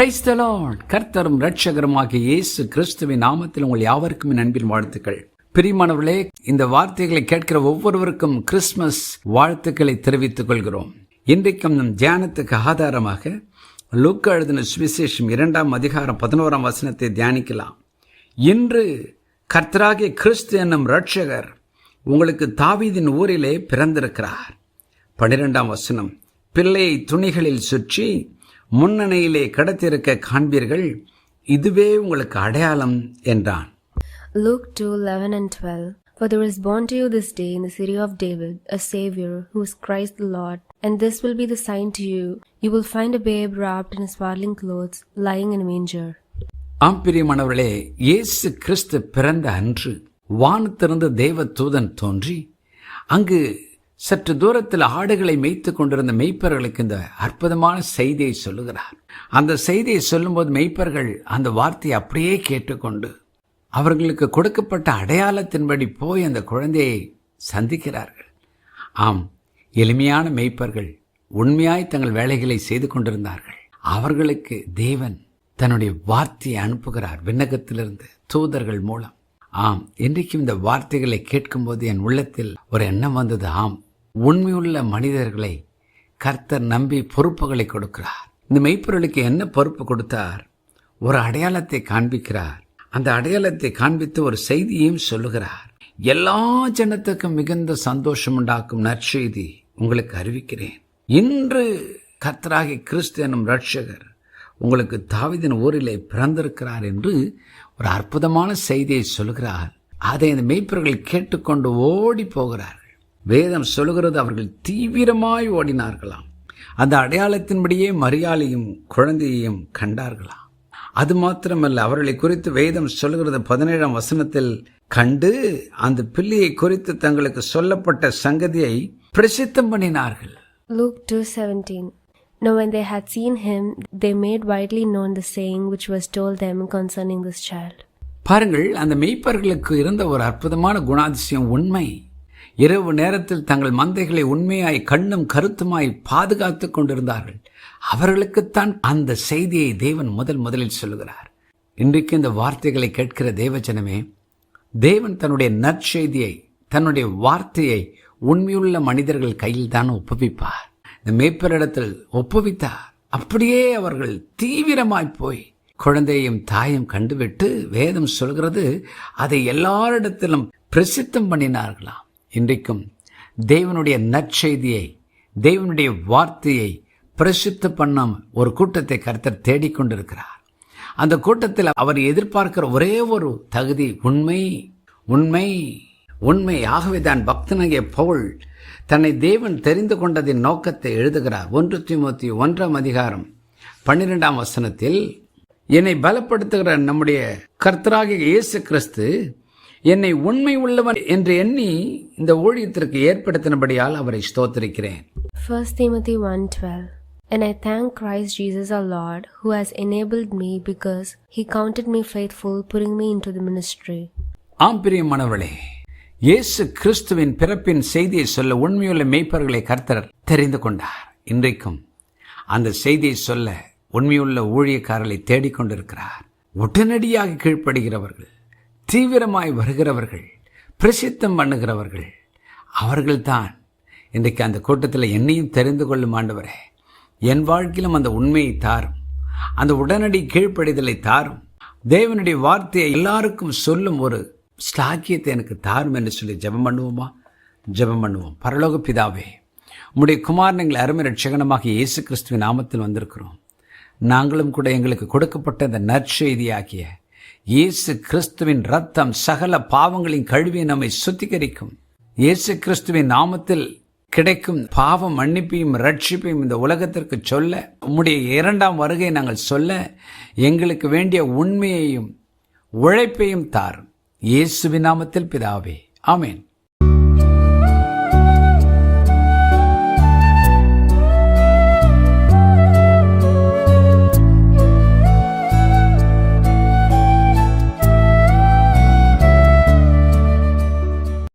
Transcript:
Praise the Lord. கர்த்தரும் இரட்சகருமாகிய இயேசு கிறிஸ்துவின் நாமத்தில் உங்கள் யாவருக்கும் என் அன்பின் வாழ்த்துக்கள். பிரியமானவர்களே, இந்த வார்த்தைகளை கேட்கிற ஒவ்வொருவருக்கும் கிறிஸ்துமஸ் வாழ்த்துக்களை தெரிவித்துக் கொள்கிறோம். இன்றைக்கும் நம் தியானத்துக்கு ஆதாரமாக லூக்கா எழுதின சுவிசேஷம் 2ஆம் அதிகாரம் 11ஆம் வசனத்தை தியானிக்கலாம். இன்று கர்த்தராகிய கிறிஸ்து என்னும் இரட்சகர் உங்களுக்கு தாவீதின் ஊரிலே பிறந்திருக்கிறார். 12ஆம் வசனம், பிள்ளையை துணிகளில் சுற்றி முன்னணியிலே கடத்திருக்க காண்பீர்கள், இதுவே உங்களுக்கு அடையாளம் என்றான். Luke 2:11 and 12. For there is born to you this day in the city of David a Savior, who is Christ the Lord. And this will be the sign to you: you will find a babe wrapped in swaddling clothes, lying in a manger. பிரியமானவர்களே, இயேசு கிறிஸ்து பிறந்த அன்று வானத்திலிருந்து தேவ தூதன் தோன்றி அங்கு சற்று தூரத்தில் ஆடுகளை மேய்த்துக் கொண்டிருந்த மெய்ப்பர்களுக்கு இந்த அற்புதமான செய்தியை சொல்லுகிறார். அந்த செய்தியை சொல்லும்போது மெய்ப்பர்கள் அந்த வார்த்தையை அப்படியே கேட்டுக்கொண்டு அவர்களுக்கு கொடுக்கப்பட்ட அடையாளத்தின்படி போய் அந்த குழந்தையை சந்திக்கிறார்கள். எளிமையான மெய்ப்பர்கள் உண்மையாய் தங்கள் வேலைகளை செய்து கொண்டிருந்தார்கள். அவர்களுக்கு தேவன் தன்னுடைய வார்த்தையை அனுப்புகிறார் விண்ணகத்திலிருந்து தூதர்கள் மூலம். இன்றைக்கும் இந்த வார்த்தைகளை கேட்கும்போது என் உள்ளத்தில் ஒரு எண்ணம் வந்தது. உண்மையுள்ள மனிதர்களை கர்த்தர் நம்பி பொறுப்புகளை கொடுக்கிறார். இந்த மெய்ப்பொருளுக்கு என்ன பொறுப்பு கொடுத்தார்? ஒரு அடையாளத்தை காண்பிக்கிறார். அந்த அடையாளத்தை காண்பித்து ஒரு செய்தியையும் சொல்லுகிறார். எல்லா ஜனத்துக்கும் மிகுந்த சந்தோஷம் உண்டாக்கும் நற்செய்தி உங்களுக்கு அறிவிக்கிறேன். இன்று கர்த்தராகிய கிறிஸ்து எனும் இரட்சகர் உங்களுக்கு தாவீதின் ஊரிலே பிறந்திருக்கிறார் என்று ஒரு அற்புதமான செய்தியை சொல்கிறார். அதை இந்த மெய்ப்பொருள் கேட்டுக்கொண்டு ஓடி போகிறார்கள். வேதம் சொல்லுகிறது, அவர்கள் தீவிரமாய் ஓடினார்களாம். அந்த அடையாளத்தின்படியே மரியாளையும் குழந்தையையும் கண்டார்களாம். அது மாத்திரமல்ல, அவர்களை குறித்து வேதம் சொல்லுகிறது 17ஆம் வசனத்தில், கண்டு அந்த பிள்ளையை குறித்து தங்களுக்கு சொல்லப்பட்ட சங்கதியை பிரசித்தம் பண்ணினார்கள். Luke 2:17. Now when they had seen him, they made widely known the saying which was told them concerning this child. பாருங்கள், அந்த மெய்ப்பர்களுக்கு இருந்த ஒரு அற்புதமான குணாதிசயம் உண்மை. இரவு நேரத்தில் தங்கள் மந்தைகளை உண்மையாய் கண்ணும் கருத்துமாய் பாதுகாத்துக் கொண்டிருந்தார்கள். அவர்களுக்குத்தான் அந்த செய்தியை தேவன் முதலில் சொல்லுகிறார். இன்றைக்கு இந்த வார்த்தைகளை கேட்கிற தேவஜனமே, தேவன் தன்னுடைய நற்செய்தியை, தன்னுடைய வார்த்தையை உண்மையுள்ள மனிதர்கள் கையில் தான் ஒப்புவிப்பார். இந்த மேய்ப்பரிடத்தில் ஒப்புவித்தார். அப்படியே அவர்கள் தீவிரமாய் போய் குழந்தையும் தாயும் கண்டுவிட்டு வேதம் சொல்கிறது, அதை எல்லாரிடத்திலும் பிரசித்தம் பண்ணினார்களாம். இன்றைக்கும் தேவனுடைய நற்செய்தியை, தேவனுடைய வார்த்தையை பிரசித்த பண்ண ஒரு கூட்டத்தை கர்த்தர் தேடிக்கொண்டிருக்கிறார். அந்த கூட்டத்தில் அவர் எதிர்பார்க்கிற ஒரே ஒரு தகுதி உண்மை, உண்மை, உண்மை. ஆகவேதான் பக்தனாகிய பவுல் தன்னை தேவன் தெரிந்து கொண்டதின் நோக்கத்தை எழுதுகிறார். 1 தீமோத்தேயு 1ஆம் அதிகாரம் 12ஆம் வசனத்தில், என்னை பலப்படுத்துகிற நம்முடைய கர்த்தராகிய இயேசு கிறிஸ்து என்னை உண்மை உள்ளவன் என்று எண்ணி இந்த ஊழியத்திற்கு ஏற்படுத்தினபடியால் அவரை ஸ்தோத்திரிக்கிறேன். 1 Timothy 1:12. And I thank Christ Jesus our Lord, who has enabled me because he counted me faithful, putting me into the ministry. பிரியமானவர்களே, இயேசு கிறிஸ்துவின் பிறப்பின் செய்தியை சொல்ல உண்மையுள்ள மெய்ப்பர்களை கர்த்தர் தெரிந்து கொண்டார். இன்றைக்கும் அந்த செய்தியை சொல்ல உண்மையுள்ள ஊழியக்காரர்களை தேடிக்கொண்டிருக்கிறார். உடனடியாக கீழ்ப்படுகிறவர்கள், தீவிரமாய் வருகிறவர்கள், பிரசித்தம் பண்ணுகிறவர்கள், அவர்கள்தான் இன்றைக்கு அந்த கூட்டத்தில் என்னையும் தெரிந்து கொள்ளும் ஆண்டவரே. என் வாழ்க்கையிலும் அந்த உண்மையை தாரும், அந்த உடனடி கீழ்ப்படிதலை தாரும், தேவனுடைய வார்த்தையை எல்லாருக்கும் சொல்லும் ஒரு ஸ்லாக்கியத்தை எனக்கு தாரும் என்று சொல்லி ஜெபம் பண்ணுவோமா? ஜெபம் பண்ணுவோம். பரலோக பிதாவே, உம்முடைய குமாரன் எங்கள் அருமை ரட்சகனமாக இயேசு கிறிஸ்துவின் நாமத்தில் வந்திருக்கிறோம். நாங்களும் கூட எங்களுக்கு கொடுக்கப்பட்ட இந்த நற்செய்தியாகிய இயேசு கிறிஸ்துவின் ரத்தம் சகல பாவங்களின் கழுவியை நம்மை சுத்திகரிக்கும். இயேசு கிறிஸ்துவின் நாமத்தில் கிடைக்கும் பாவ மன்னிப்பையும் ரட்சிப்பையும் இந்த உலகத்திற்கு சொல்ல, உம்முடைய 2ஆம் வருகையை நாங்கள் சொல்ல எங்களுக்கு வேண்டிய உண்மையையும் உழைப்பையும் தாரும். இயேசுவின் நாமத்தில் பிதாவே, ஆமென்.